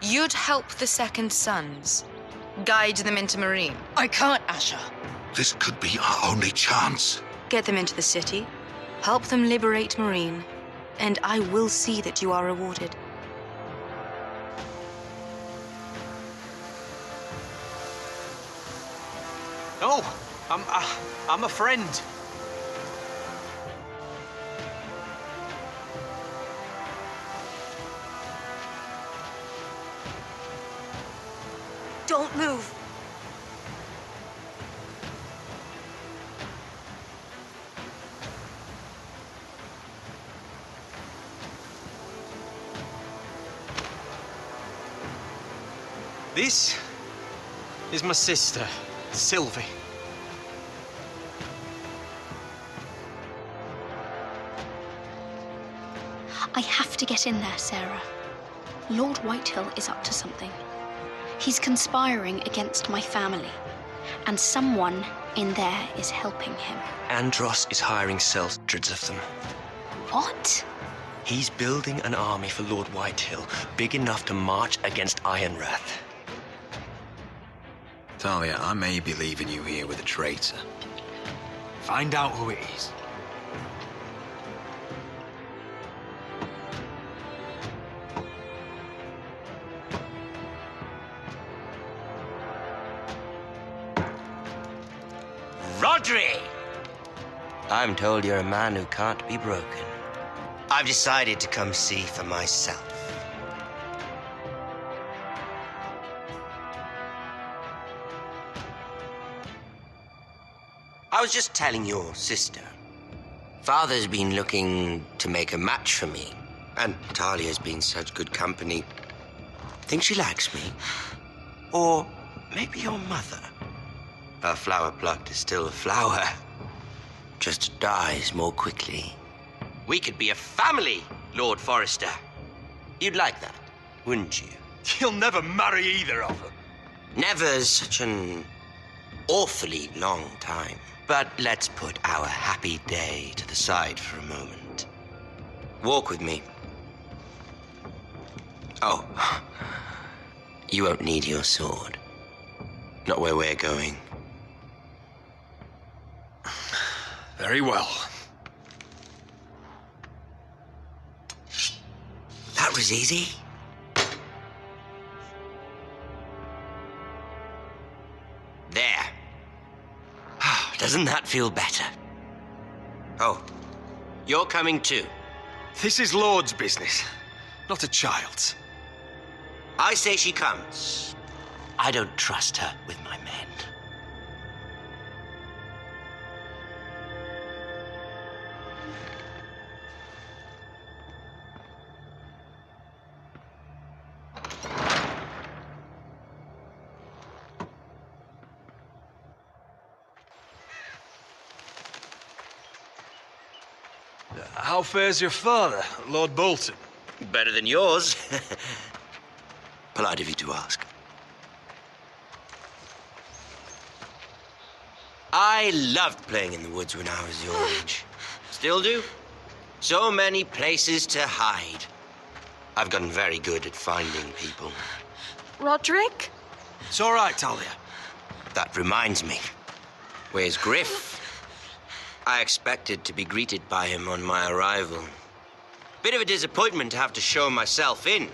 You'd help the Second Sons. Guide them into Marine. I can't, Asher. This could be our only chance. Get them into the city. Help them liberate Marine. And I will see that you are rewarded. No, I'm a friend. Don't move. This is my sister, Sylvie. I have to get in there, Sarah. Lord Whitehill is up to something. He's conspiring against my family, and someone in there is helping him. Andros is hiring hundreds of them. What? He's building an army for Lord Whitehill, big enough to march against Ironrath. Talia, I may be leaving you here with a traitor. Find out who it is. Rodri! I'm told you're a man who can't be broken. I've decided to come see for myself. I was just telling your sister. Father's been looking to make a match for me, and Talia's been such good company. Think she likes me? Or maybe your mother? A flower plucked is still a flower. Just dies more quickly. We could be a family, Lord Forrester. You'd like that, wouldn't you? You'll never marry either of them. Never's such an awfully long time. But let's put our happy day to the side for a moment. Walk with me. Oh, you won't need your sword. Not where we're going. Very well. That was easy. There. Doesn't that feel better? Oh, you're coming too. This is Lord's business, not a child's. I say she comes. I don't trust her with my men. How fares your father, Lord Bolton? Better than yours. Polite of you to ask. I loved playing in the woods when I was your age. Still do. So many places to hide. I've gotten very good at finding people. Roderick? It's all right, Talia. That reminds me. Where's Griff? I expected to be greeted by him on my arrival. Bit of a disappointment to have to show myself in.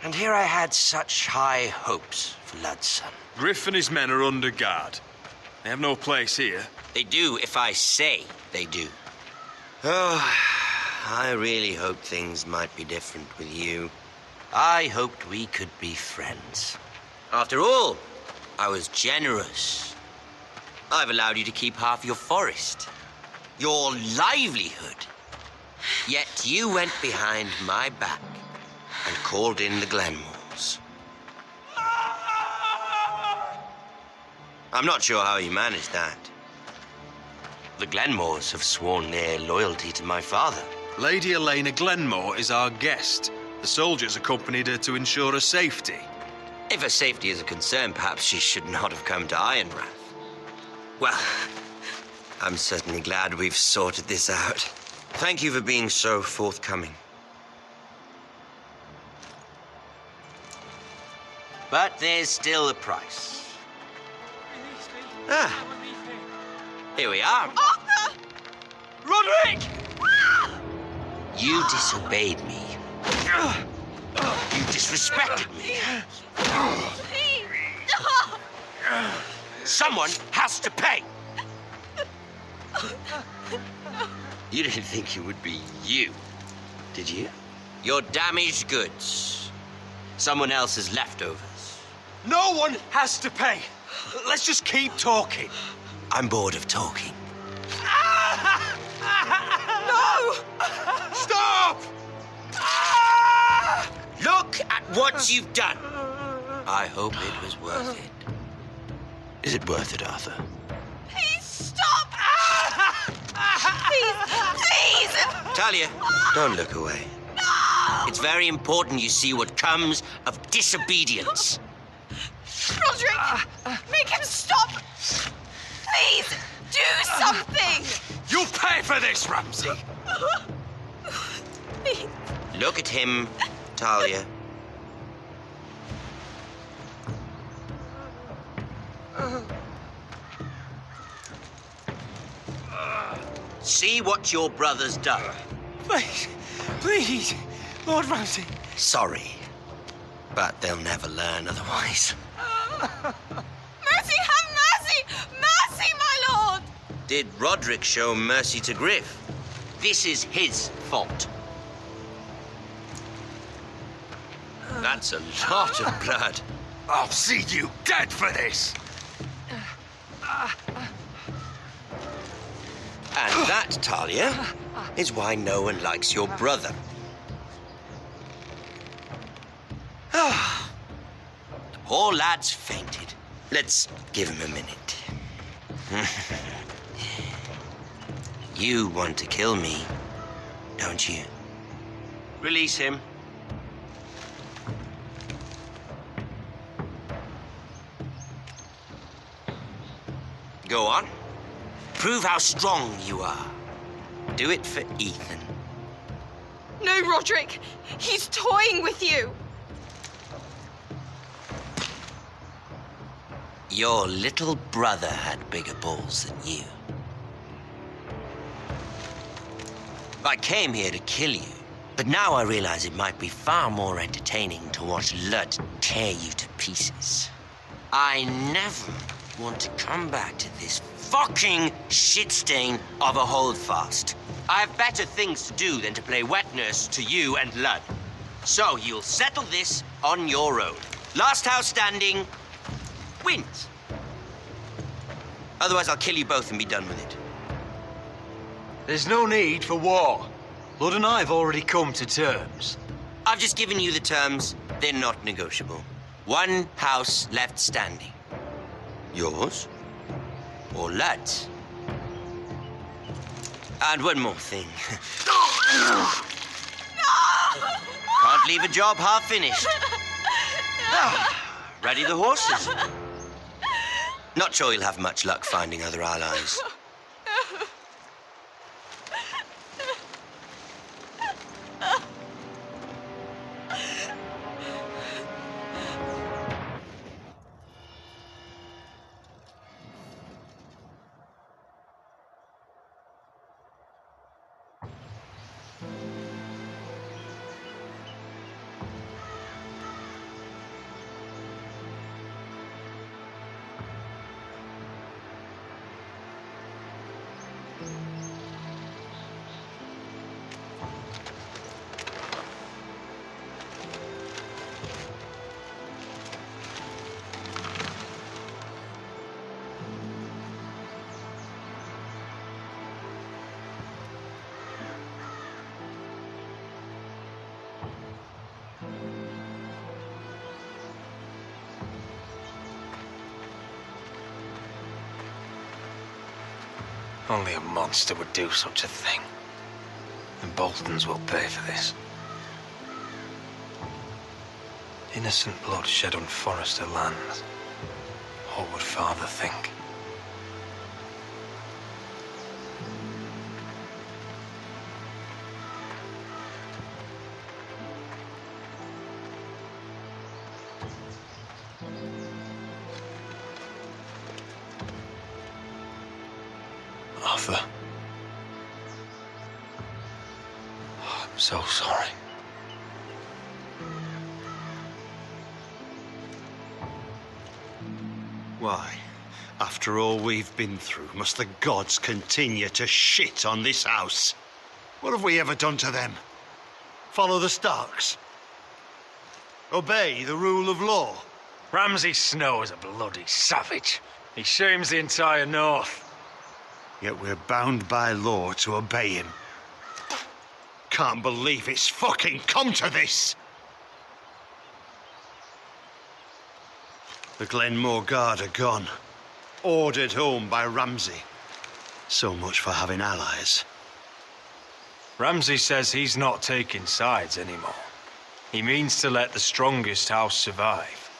And here I had such high hopes for Ludson. Griff and his men are under guard. They have no place here. They do if I say they do. Oh, I really hoped things might be different with you. I hoped we could be friends. After all, I was generous. I've allowed you to keep half your forest. Your livelihood. Yet you went behind my back and called in the Glenmores. I'm not sure how you managed that. The Glenmores have sworn their loyalty to my father. Lady Elena Glenmore is our guest. The soldiers accompanied her to ensure her safety. If her safety is a concern, perhaps she should not have come to Ironrath. Well, I'm certainly glad we've sorted this out. Thank you for being so forthcoming. But there's still a price. Ah, here we are. Arthur! Roderick! You disobeyed me. You disrespected me. Please! Someone has to pay. You didn't think it would be you, did you? Your damaged goods. Someone else's leftovers. No one has to pay. Let's just keep talking. I'm bored of talking. No! Stop! Look at what you've done. I hope it was worth it. Is it worth it, Arthur? Please stop! Please! Please! Talia, don't look away. No! It's very important you see what comes of disobedience. Roderick! Make him stop! Please! Do something! You'll pay for this, Ramsay. Please. Look at him, Talia. See what your brother's done. Please, please, Lord Ramsay. Sorry, but they'll never learn otherwise. Mercy, have mercy! Mercy, my lord! Did Roderick show mercy to Griff? This is his fault. That's a lot of blood. I'll see you dead for this! And that, Talia, is why no one likes your brother. The poor lad's fainted. Let's give him a minute. You want to kill me, don't you? Release him. Go on. Prove how strong you are. Do it for Ethan. No, Roderick! He's toying with you! Your little brother had bigger balls than you. I came here to kill you, but now I realize it might be far more entertaining to watch Lud tear you to pieces. I never want to come back to this fucking shit stain of a holdfast. I have better things to do than to play wet nurse to you and Lud. So you'll settle this on your own. Last house standing wins. Otherwise, I'll kill you both and be done with it. There's no need for war. Lord and I have already come to terms. I've just given you the terms. They're not negotiable. One house left standing. Yours or Lud's? And one more thing. Can't leave a job half finished. Ready the horses? Not sure you'll have much luck finding other allies. Only a monster would do such a thing. The Boltons will pay for this. Innocent blood shed on Forrester lands. What would Father think? Arthur. I'm so sorry. Why, after all we've been through, must the gods continue to shit on this house? What have we ever done to them? Follow the Starks? Obey the rule of law? Ramsay Snow is a bloody savage. He shames the entire North. Yet we're bound by law to obey him. Can't believe it's fucking come to this! The Glenmore Guard are gone. Ordered home by Ramsay. So much for having allies. Ramsay says he's not taking sides anymore. He means to let the strongest house survive.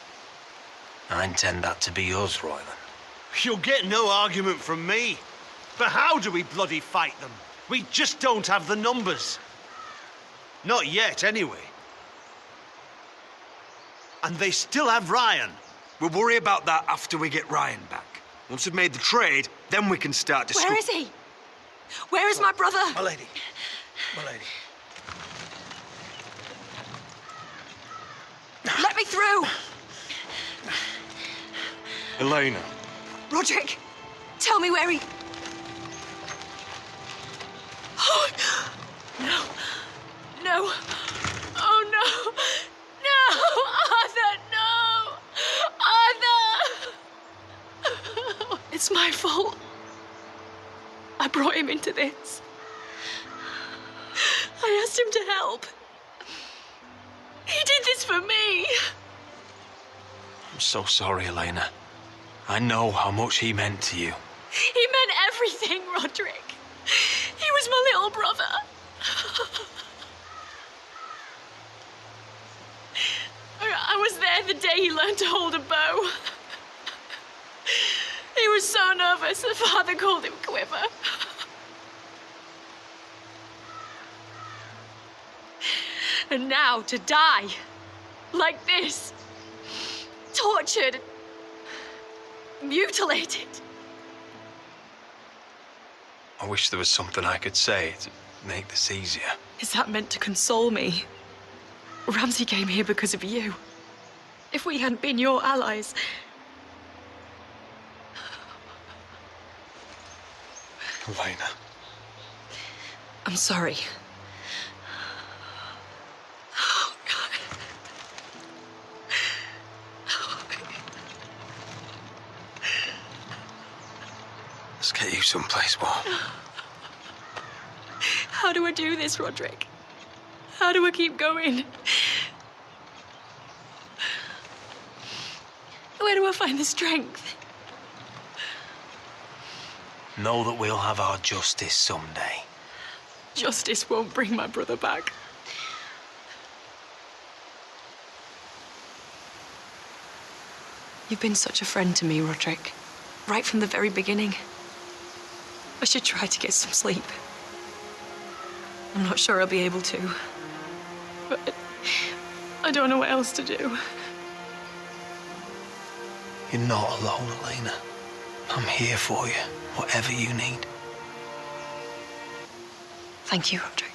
I intend that to be us, Royland. You'll get no argument from me. But how do we bloody fight them? We just don't have the numbers. Not yet, anyway. And they still have Ryan. We'll worry about that after we get Ryan back. Once we've made the trade, then we can start to... Where is he? Where is my brother? My lady. My lady. Let me through! Elena. Roderick, tell me where he... Oh, no. No. Oh, no. No! Arthur, no! Arthur! It's my fault. I brought him into this. I asked him to help. He did this for me. I'm so sorry, Elena. I know how much he meant to you. He meant everything, Roderick. He was my little brother. I was there the day he learned to hold a bow. He was so nervous, the father called him Quiver. And now to die, like this, tortured, mutilated. I wish there was something I could say to make this easier. Is that meant to console me? Ramsay came here because of you. If we hadn't been your allies... Elena. I'm sorry. Oh, God. Let's get you someplace warm. How do I do this, Roderick? How do I keep going? Where do I find the strength? Know that we'll have our justice someday. Justice won't bring my brother back. You've been such a friend to me, Roderick. Right from the very beginning. I should try to get some sleep. I'm not sure I'll be able to. But I don't know what else to do. You're not alone, Elena. I'm here for you, whatever you need. Thank you, Roderick.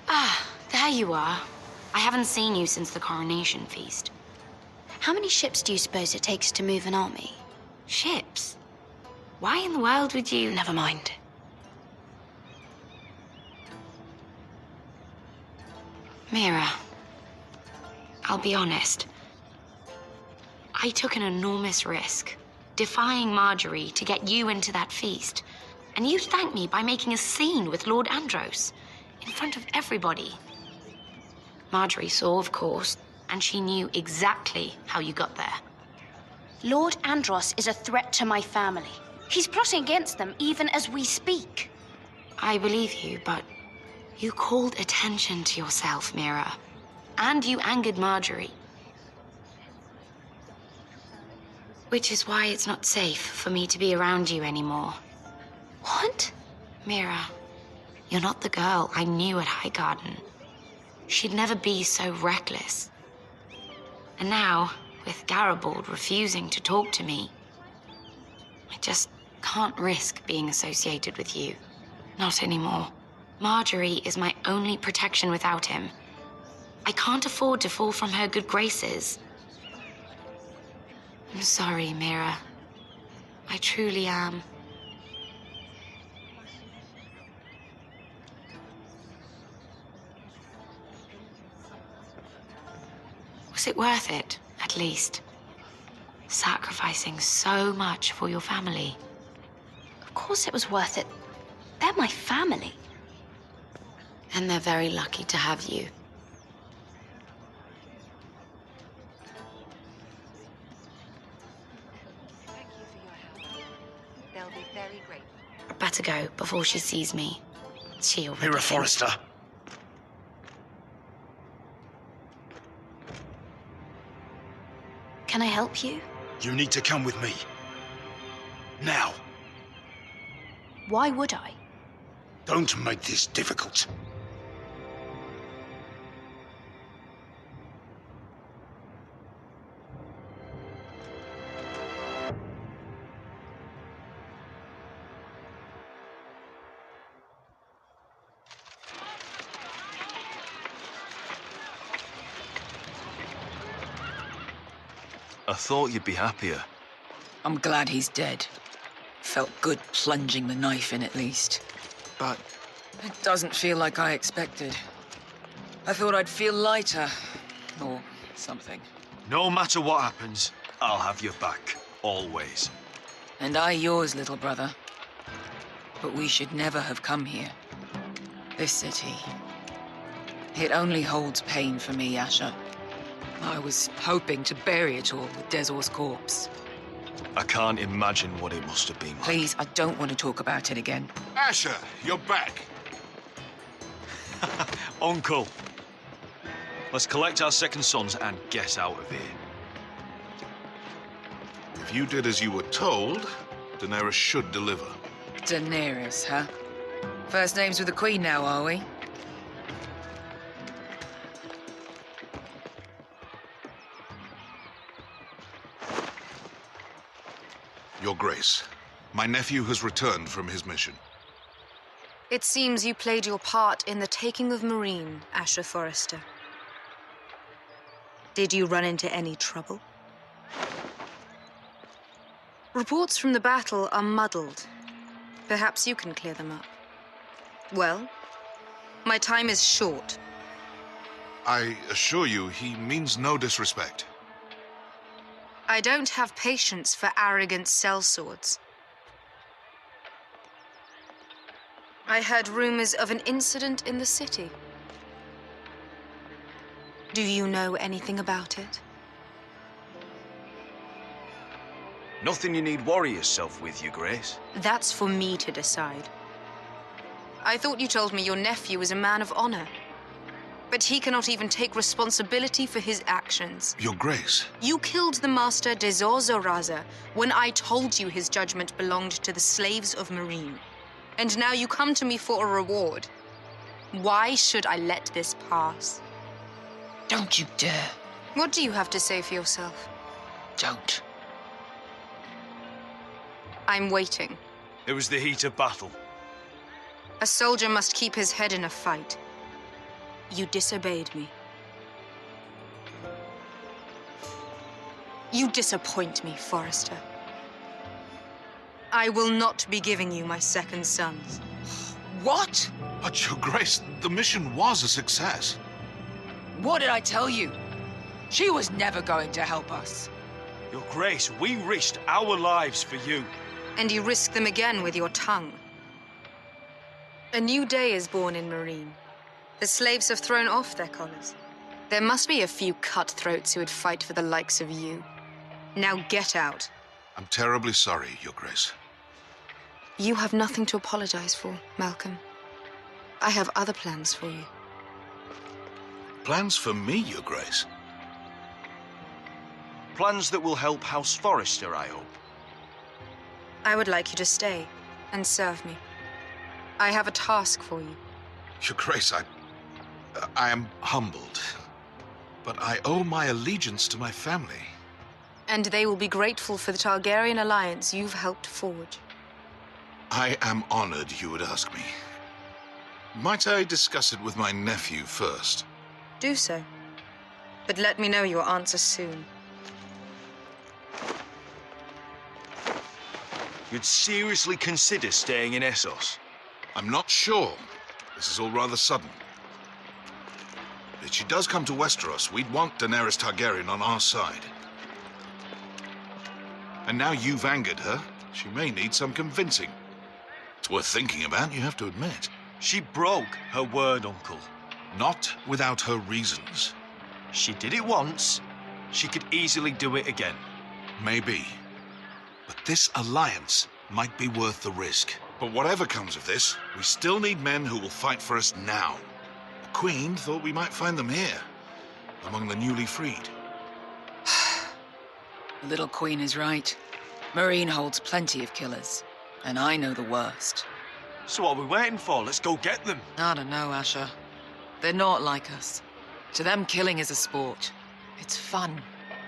Ah, there you are. I haven't seen you since the coronation feast. How many ships do you suppose it takes to move an army? Ships? Why in the world would you... Never mind. Mira, I'll be honest. I took an enormous risk, defying Marjorie to get you into that feast. And you thanked me by making a scene with Lord Andros, in front of everybody. Marjorie saw, of course, and she knew exactly how you got there. Lord Andros is a threat to my family. He's plotting against them even as we speak. I believe you, but you called attention to yourself, Mira. And you angered Marjorie. Which is why it's not safe for me to be around you anymore. What? Mira, you're not the girl I knew at Highgarden. She'd never be so reckless. And now, with Garibald refusing to talk to me, I just can't risk being associated with you. Not anymore. Marjorie is my only protection without him. I can't afford to fall from her good graces. I'm sorry, Mira. I truly am. Was it worth it, at least? Sacrificing so much for your family. Of course it was worth it. They're my family. And they're very lucky to have you. Thank you for your help. They'll be very grateful. I'd better go before she sees me. She already Mira thinks- Forrester. Can I help you? You need to come with me. Now. Why would I? Don't make this difficult. I thought you'd be happier. I'm glad he's dead. Felt good plunging the knife in at least. But it doesn't feel like I expected. I thought I'd feel lighter. Or something. No matter what happens, I'll have your back. Always. And I yours, little brother. But we should never have come here. This city. It only holds pain for me, Asher. I was hoping to bury it all with Dezor's corpse. I can't imagine what it must have been like. Please, I don't want to talk about it again. Asher, you're back. Uncle. Let's collect our second sons and get out of here. If you did as you were told, Daenerys should deliver. Daenerys, huh? First names with the Queen now, are we? Your Grace, my nephew has returned from his mission. It seems you played your part in the taking of Marine, Asher Forrester. Did you run into any trouble? Reports from the battle are muddled. Perhaps you can clear them up. Well, my time is short. I assure you, he means no disrespect. I don't have patience for arrogant sellswords. I heard rumors of an incident in the city. Do you know anything about it? Nothing you need worry yourself with, Your Grace. That's for me to decide. I thought you told me your nephew was a man of honor. But he cannot even take responsibility for his actions. Your Grace. You killed the master Dezor Zoraza when I told you his judgment belonged to the slaves of Marine. And now you come to me for a reward. Why should I let this pass? Don't you dare. What do you have to say for yourself? Don't. I'm waiting. It was the heat of battle. A soldier must keep his head in a fight. You disobeyed me. You disappoint me, Forrester. I will not be giving you my second sons. What? But Your Grace, the mission was a success. What did I tell you? She was never going to help us. Your Grace, we risked our lives for you. And you risk them again with your tongue. A new day is born in Marine. The slaves have thrown off their collars. There must be a few cutthroats who would fight for the likes of you. Now get out. I'm terribly sorry, Your Grace. You have nothing to apologize for, Malcolm. I have other plans for you. Plans for me, Your Grace? Plans that will help House Forrester, I hope. I would like you to stay and serve me. I have a task for you. Your Grace, I am humbled, but I owe my allegiance to my family. And they will be grateful for the Targaryen alliance you've helped forge. I am honored you would ask me. Might I discuss it with my nephew first? Do so. But let me know your answer soon. You'd seriously consider staying in Essos? I'm not sure. This is all rather sudden. If she does come to Westeros, we'd want Daenerys Targaryen on our side. And now you've angered her, she may need some convincing. It's worth thinking about, you have to admit. She broke her word, Uncle. Not without her reasons. She did it once. She could easily do it again. Maybe. But this alliance might be worth the risk. But whatever comes of this, we still need men who will fight for us now. The Queen thought we might find them here, among the newly freed. The little Queen is right. Marine holds plenty of killers, and I know the worst. So what are we waiting for? Let's go get them. I don't know, Asher. They're not like us. To them, killing is a sport. It's fun.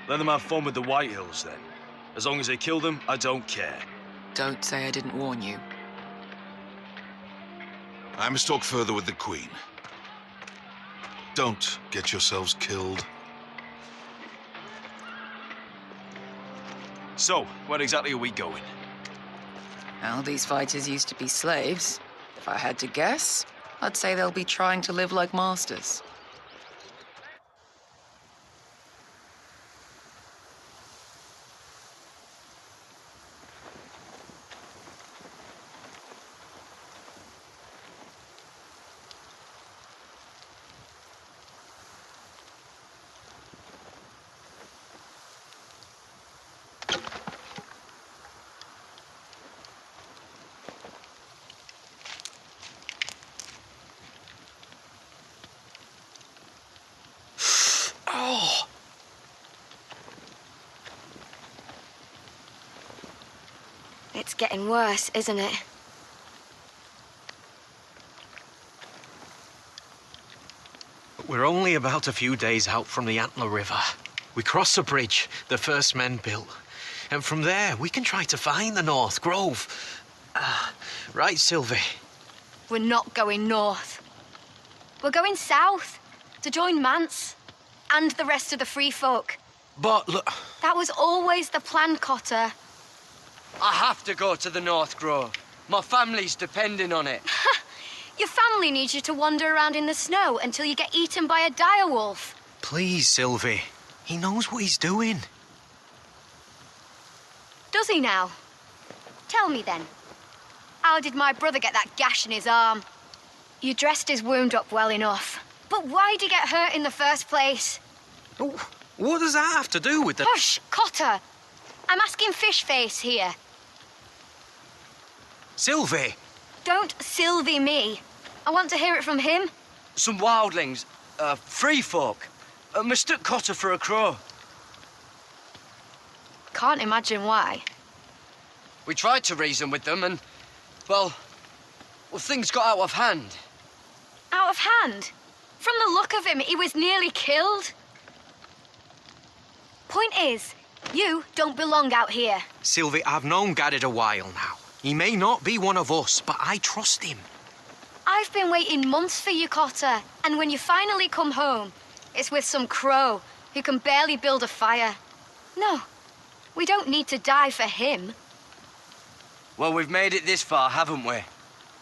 Let them have fun with the Whitehills, then. As long as they kill them, I don't care. Don't say I didn't warn you. I must talk further with the Queen. Don't get yourselves killed. So, where exactly are we going? Well, these fighters used to be slaves. If I had to guess, I'd say they'll be trying to live like masters. It's getting worse, isn't it? We're only about a few days out from the Antler River. We cross the bridge the first men built. And from there, we can try to find the North Grove. Right, Sylvie? We're not going north. We're going south to join Mance and the rest of the free folk. But look... That was always the plan, Cotter. I have to go to the North Grove. My family's depending on it. Your family needs you to wander around in the snow until you get eaten by a direwolf. Please, Sylvie. He knows what he's doing. Does he now? Tell me then. How did my brother get that gash in his arm? You dressed his wound up well enough. But why'd he get hurt in the first place? Oh, what does that have to do with the... Hush, Cotter. I'm asking Fishface here. Sylvie! Don't Sylvie me. I want to hear it from him. Some wildlings, free folk, mistook Cotter for a crow. Can't imagine why. We tried to reason with them and, well, things got out of hand. Out of hand? From the look of him, he was nearly killed. Point is, you don't belong out here. Sylvie, I've known Garrett a while now. He may not be one of us, but I trust him. I've been waiting months for you, Cotter. And when you finally come home, it's with some crow who can barely build a fire. No, we don't need to die for him. Well, we've made it this far, haven't we?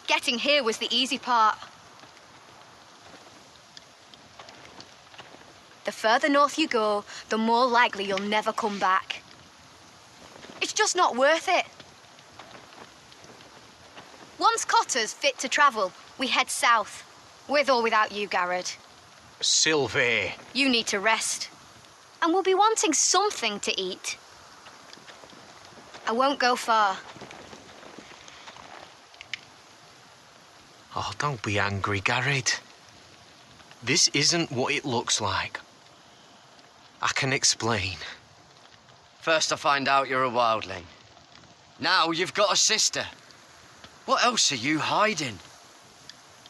Getting here was the easy part. The further north you go, the more likely you'll never come back. It's just not worth it. Once Cotter's fit to travel, we head south. With or without you, Garrett. Sylvie. You need to rest. And we'll be wanting something to eat. I won't go far. Oh, don't be angry, Garrett. This isn't what it looks like. I can explain. First I find out you're a wildling. Now you've got a sister. What else are you hiding?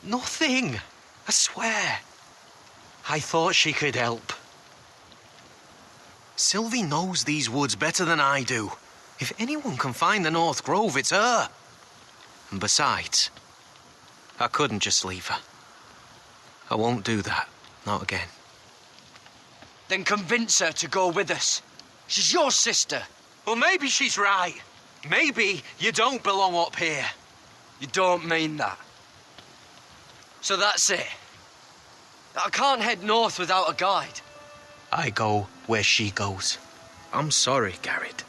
Nothing. I swear. I thought she could help. Sylvie knows these woods better than I do. If anyone can find the North Grove, it's her. And besides, I couldn't just leave her. I won't do that. Not again. Then convince her to go with us. She's your sister. Well, maybe she's right. Maybe you don't belong up here. You don't mean that. So that's it. I can't head north without a guide. I go where she goes. I'm sorry, Garrett.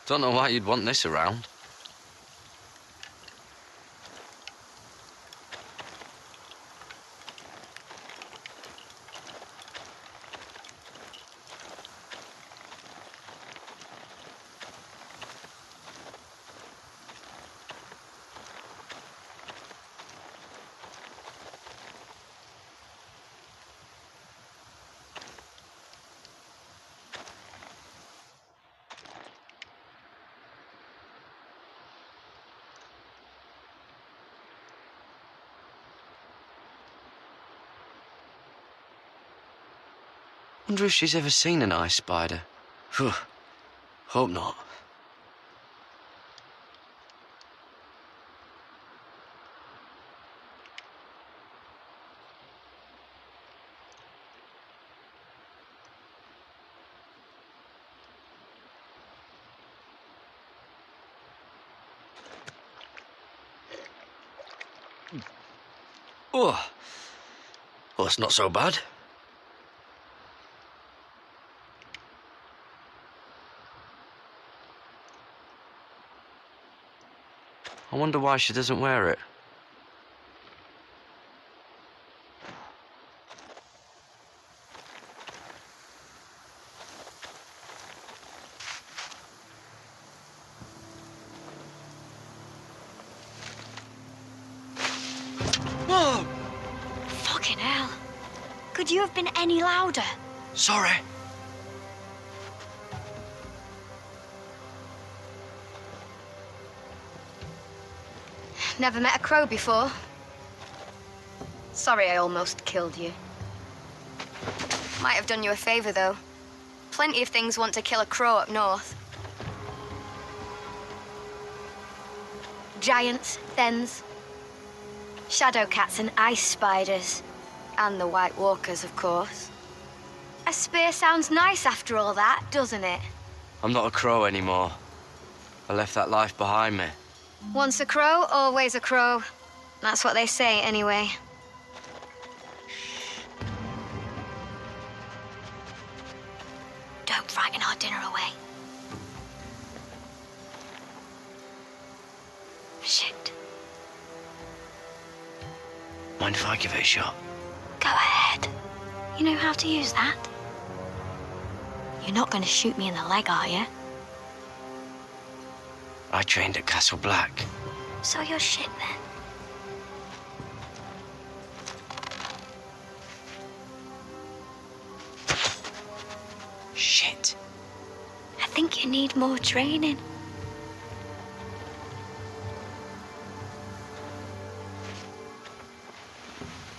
Don't know why you'd want this around. Wonder if she's ever seen an ice spider. Phew. Hope not. Oh. Well, it's not so bad. I wonder why she doesn't wear it. Whoa! Fucking hell. Could you have been any louder? Sorry. Never met a crow before. Sorry I almost killed you. Might have done you a favor, though. Plenty of things want to kill a crow up north. Giants, thens, shadow cats and ice spiders. And the White Walkers, of course. A spear sounds nice after all that, doesn't it? I'm not a crow anymore. I left that life behind me. Once a crow, always a crow. That's what they say, anyway. Don't frighten our dinner away. Shit. Mind if I give it a shot? Go ahead. You know how to use that? You're not going to shoot me in the leg, are you? I trained at Castle Black. So you're shit then. Shit. I think you need more training.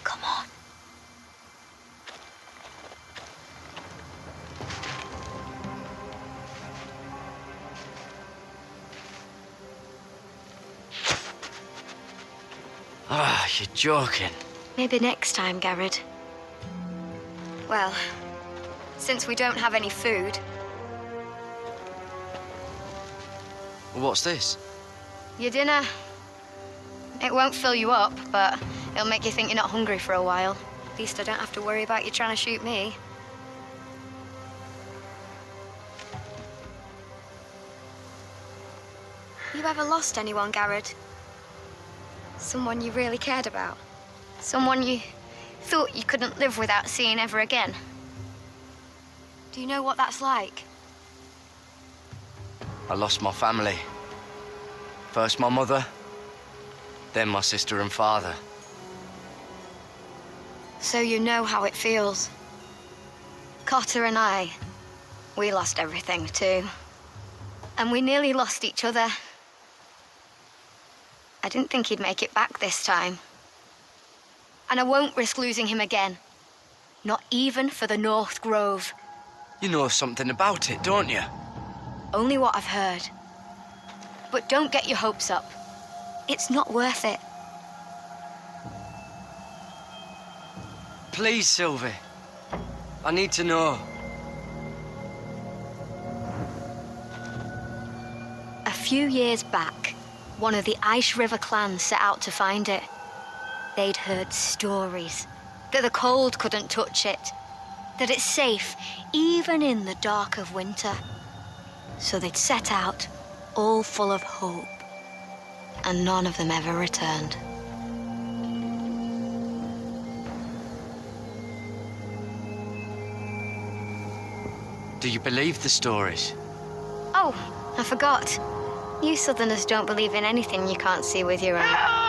Come on. Ah, you're joking. Maybe next time, Garrett. Well, since we don't have any food... What's this? Your dinner. It won't fill you up, but it'll make you think you're not hungry for a while. At least I don't have to worry about you trying to shoot me. You ever lost anyone, Garrett? Someone you really cared about? Someone you thought you couldn't live without seeing ever again? Do you know what that's like? I lost my family. First my mother, then my sister and father. So you know how it feels. Cotter and I, we lost everything too. And we nearly lost each other. I didn't think he'd make it back this time. And I won't risk losing him again. Not even for the North Grove. You know something about it, don't you? Only what I've heard. But don't get your hopes up. It's not worth it. Please, Sylvie. I need to know. A few years back, one of the Ice River clans set out to find it. They'd heard stories that the cold couldn't touch it, that it's safe even in the dark of winter. So they'd set out, all full of hope, and none of them ever returned. Do you believe the stories? Oh, I forgot. You Southerners don't believe in anything you can't see with your own.